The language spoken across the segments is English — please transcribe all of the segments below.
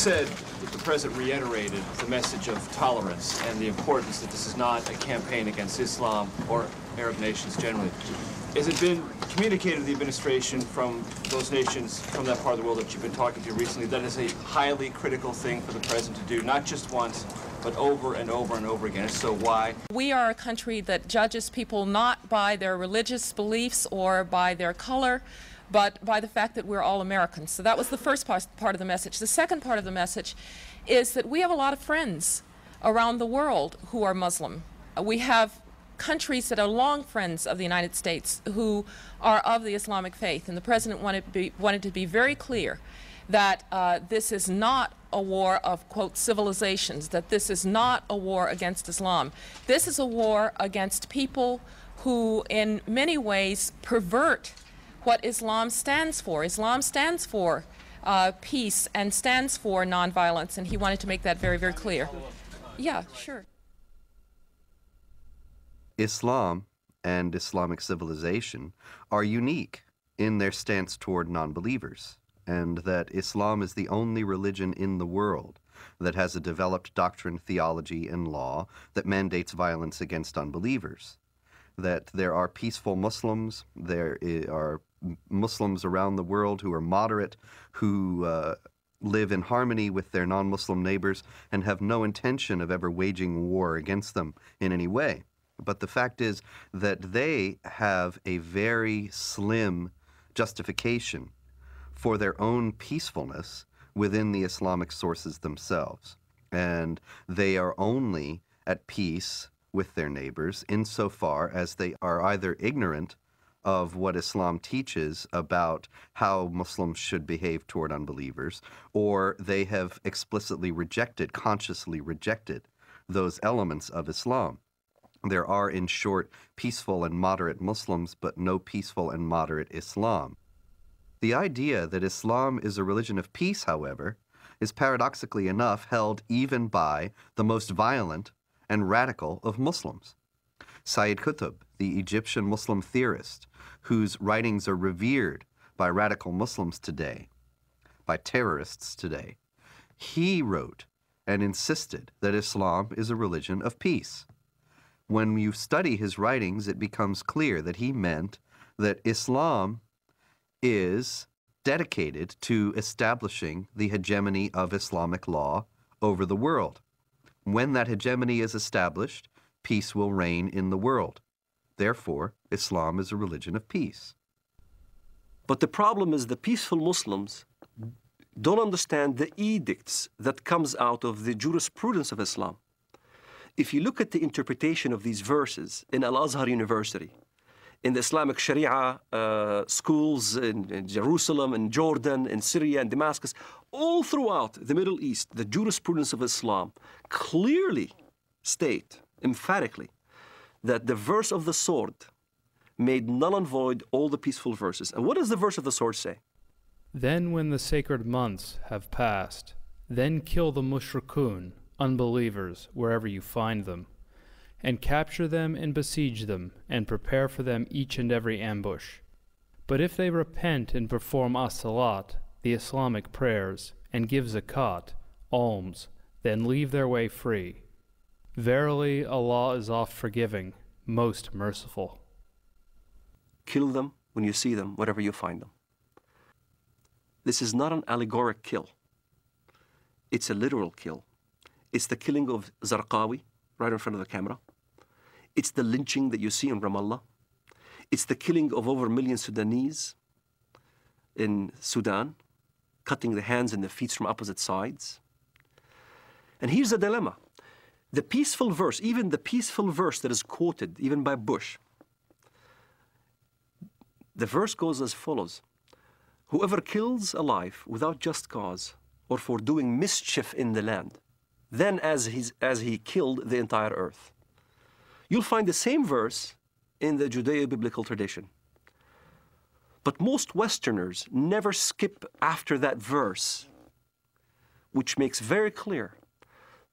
said that the President reiterated the message of tolerance and the importance that this is not a campaign against Islam or Arab nations generally. Has it been communicated to the administration from those nations, from that part of the world that you've been talking to recently, that is a highly critical thing for the President to do, not just once, but over and over and over again? If so, why? We are a country that judges people not by their religious beliefs or by their color, but by the fact that we're all Americans. So that was the first part of the message. The second part of the message is that we have a lot of friends around the world who are Muslim. We have countries that are long friends of the United States who are of the Islamic faith, and the President wanted to be very clear that this is not a war of, quote, civilizations, that this is not a war against Islam. This is a war against people who in many ways pervert what Islam stands for. Islam stands for peace and stands for nonviolence, and he wanted to make that very, very clear. Yeah, sure. Islam and Islamic civilization are unique in their stance toward non-believers, and that Islam is the only religion in the world that has a developed doctrine, theology, and law that mandates violence against unbelievers. That there are peaceful Muslims, there are Muslims around the world who are moderate, who live in harmony with their non-Muslim neighbors and have no intention of ever waging war against them in any way. But the fact is that they have a very slim justification for their own peacefulness within the Islamic sources themselves. And they are only at peace with their neighbors insofar as they are either ignorant of what Islam teaches about how Muslims should behave toward unbelievers, or they have explicitly rejected, consciously rejected, those elements of Islam. There are, in short, peaceful and moderate Muslims, but no peaceful and moderate Islam. The idea that Islam is a religion of peace, however, is paradoxically enough held even by the most violent and radical of Muslims. Sayyid Qutb, the Egyptian Muslim theorist, whose writings are revered by radical Muslims today, by terrorists today, he wrote and insisted that Islam is a religion of peace. When you study his writings, it becomes clear that he meant that Islam is dedicated to establishing the hegemony of Islamic law over the world. When that hegemony is established, peace will reign in the world. Therefore, Islam is a religion of peace. But the problem is the peaceful Muslims don't understand the edicts that comes out of the jurisprudence of Islam. If you look at the interpretation of these verses in Al-Azhar University, in the Islamic Sharia schools in Jerusalem, in Jordan, in Syria, and Damascus, all throughout the Middle East, the jurisprudence of Islam clearly state, emphatically, that the verse of the sword made null and void all the peaceful verses. And what does the verse of the sword say? Then when the sacred months have passed, then kill the mushrikun, unbelievers, wherever you find them, and capture them and besiege them, and prepare for them each and every ambush. But if they repent and perform as-salat, the Islamic prayers, and give zakat, alms, then leave their way free. Verily, Allah is oft-forgiving, most merciful. Kill them when you see them, wherever you find them. This is not an allegoric kill. It's a literal kill. It's the killing of Zarqawi right in front of the camera. It's the lynching that you see in Ramallah. It's the killing of over 1 million Sudanese in Sudan, cutting the hands and the feet from opposite sides. And here's the dilemma. The peaceful verse, even the peaceful verse that is quoted, even by Bush, the verse goes as follows. Whoever kills a life without just cause or for doing mischief in the land, then as he killed the entire earth. You'll find the same verse in the Judeo-biblical tradition. But most Westerners never skip after that verse, which makes very clear,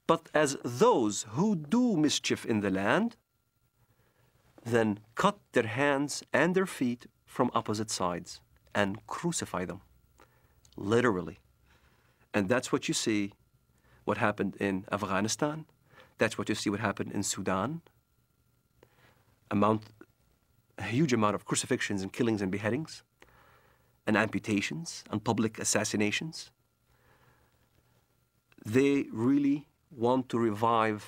but as those who do mischief in the land, then cut their hands and their feet from opposite sides and crucify them, literally. And that's what you see what happened in Afghanistan. That's what you see what happened in Sudan. A huge amount of crucifixions and killings and beheadings and amputations and public assassinations. They really want to revive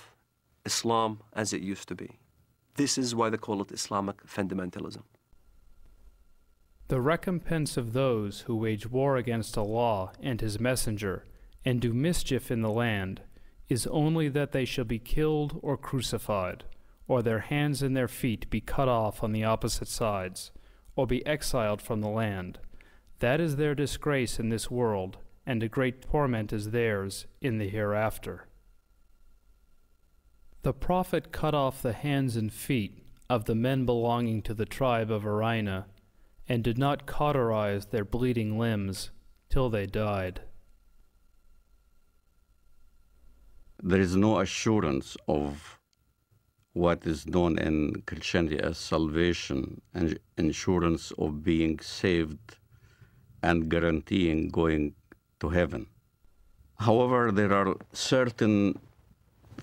Islam as it used to be. This is why they call it Islamic fundamentalism. The recompense of those who wage war against Allah and His Messenger and do mischief in the land is only that they shall be killed or crucified, or their hands and their feet be cut off on the opposite sides, or be exiled from the land. That is their disgrace in this world, and a great torment is theirs in the hereafter. The Prophet cut off the hands and feet of the men belonging to the tribe of Arina, and did not cauterize their bleeding limbs till they died. There is no assurance of what is known in Christianity as salvation and assurance of being saved and guaranteeing going to heaven. However, there are certain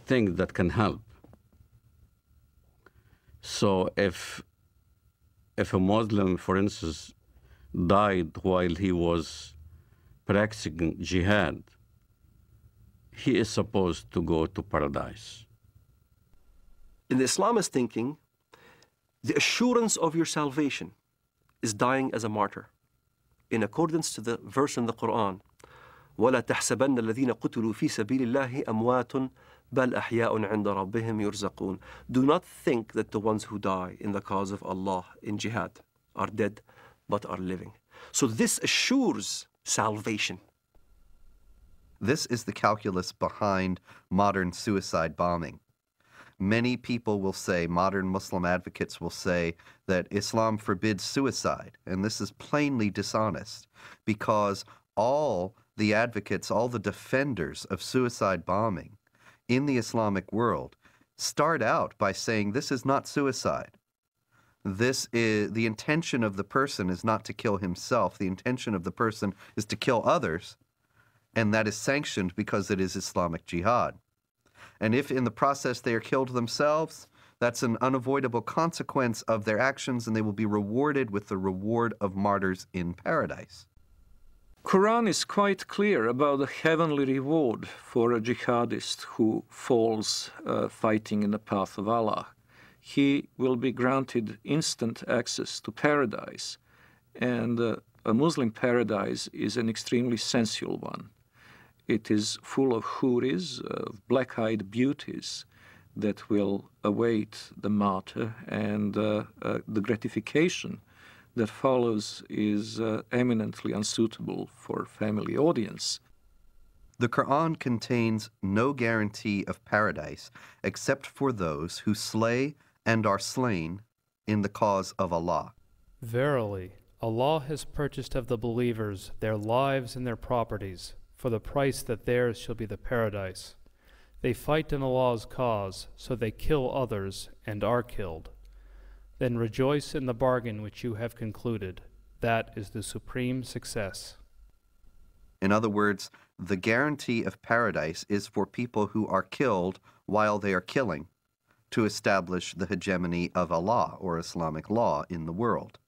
things that can help. So if a Muslim, for instance, died while he was practicing jihad, he is supposed to go to paradise. In the Islamist thinking, the assurance of your salvation is dying as a martyr, in accordance to the verse in the Quran, وَلَا تَحْسَبَنَّ الَّذِينَ قُتِلُوا فِي سَبِيلِ اللَّهِ أَمْوَاتٌ بَلْ أَحْيَاءٌ عِنْدَ رَبِّهِمْ يُرْزَقُونَ. Do not think that the ones who die in the cause of Allah in jihad are dead, but are living. So this assures salvation. This is the calculus behind modern suicide bombing. Many people will say, modern Muslim advocates will say, that Islam forbids suicide, and this is plainly dishonest, because all the advocates, all the defenders of suicide bombing in the Islamic world start out by saying this is not suicide. This is, the intention of the person is not to kill himself. The intention of the person is to kill others, and that is sanctioned because it is Islamic jihad. And if in the process they are killed themselves, that's an unavoidable consequence of their actions, and they will be rewarded with the reward of martyrs in paradise. Quran is quite clear about the heavenly reward for a jihadist who falls fighting in the path of Allah. He will be granted instant access to paradise, and a Muslim paradise is an extremely sensual one. It is full of houris, black-eyed beauties that will await the martyr, and the gratification that follows is eminently unsuitable for family audience. The Quran contains no guarantee of paradise except for those who slay and are slain in the cause of Allah. Verily, Allah has purchased of the believers their lives and their properties, for the price that theirs shall be the paradise. They fight in Allah's cause, so they kill others and are killed. Then rejoice in the bargain which you have concluded. That is the supreme success. In other words, the guarantee of paradise is for people who are killed while they are killing, to establish the hegemony of Allah, or Islamic law, in the world.